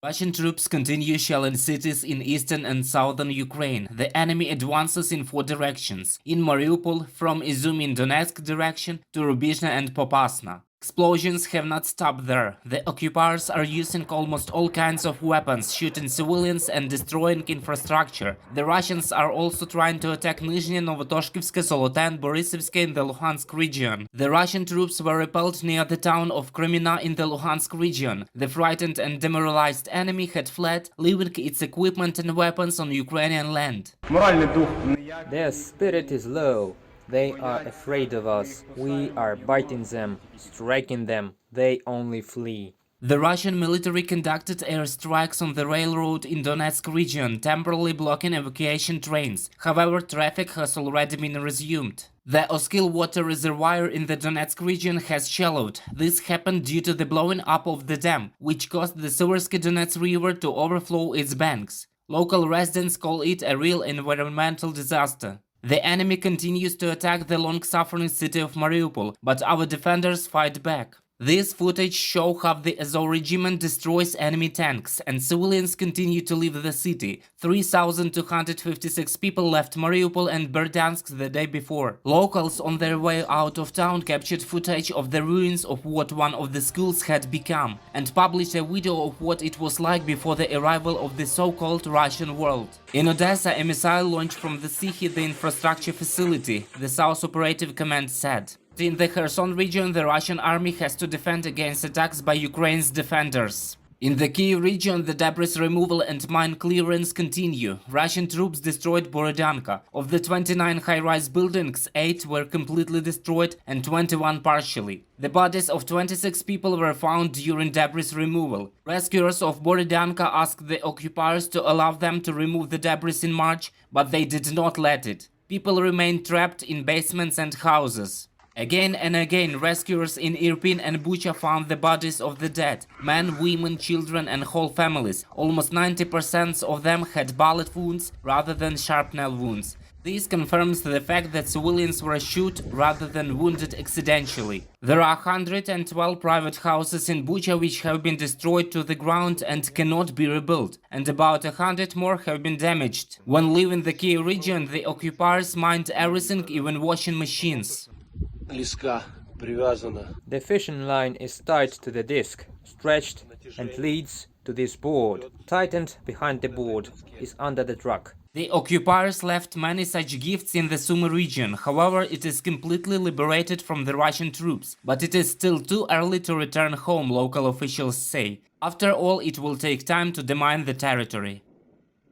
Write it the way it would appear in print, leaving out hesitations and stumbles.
Russian troops continue shelling cities in eastern and southern Ukraine. The enemy advances in 4 directions. In Mariupol, from Izyum in Donetsk direction to Rubizhne and Popasna. Explosions have not stopped there. The occupiers are using almost all kinds of weapons, shooting civilians and destroying infrastructure. The Russians are also trying to attack Nizhny Novotoshkivsk, Zolote and Borisivsk in the Luhansk region. The Russian troops were repelled near the town of Kremina in the Luhansk region. The frightened and demoralized enemy had fled, leaving its equipment and weapons on Ukrainian land. Their spirit is low. They are afraid of us. We are biting them, striking them. They only flee. The Russian military conducted airstrikes on the railroad in Donetsk region, temporarily blocking evacuation trains. However, traffic has already been resumed. The Oskil water reservoir in the Donetsk region has shallowed. This happened due to the blowing up of the dam, which caused the Suversky Donetsk River to overflow its banks. Local residents call it a real environmental disaster. The enemy continues to attack the long-suffering city of Mariupol, but our defenders fight back. This footage shows how the Azov regiment destroys enemy tanks, and civilians continue to leave the city. 3,256 people left Mariupol and Berdyansk the day before. Locals on their way out of town captured footage of the ruins of what one of the schools had become, and published a video of what it was like before the arrival of the so-called Russian world. In Odessa, a missile launched from the sea hit the infrastructure facility, the South Operative Command said. In the Kherson region, the Russian army has to defend against attacks by Ukraine's defenders. In the Kyiv region, the debris removal and mine clearance continue. Russian troops destroyed Borodyanka. Of the 29 high-rise buildings, 8 were completely destroyed and 21 partially. The bodies of 26 people were found during debris removal. Rescuers of Borodyanka asked the occupiers to allow them to remove the debris in March, but they did not let it. People remained trapped in basements and houses. Again and again, rescuers in Irpin and Bucha found the bodies of the dead, men, women, children and whole families. Almost 90% of them had bullet wounds rather than shrapnel wounds. This confirms the fact that civilians were shot rather than wounded accidentally. There are 112 private houses in Bucha which have been destroyed to the ground and cannot be rebuilt, and about 100 more have been damaged. When leaving the Kyiv region, the occupiers mined everything, even washing machines. The fishing line is tied to the disc, stretched, and leads to this board. Tightened behind the board is under the truck. The occupiers left many such gifts in the Sumy region. However, it is completely liberated from the Russian troops. But it is still too early to return home, local officials say. After all, it will take time to demine the territory.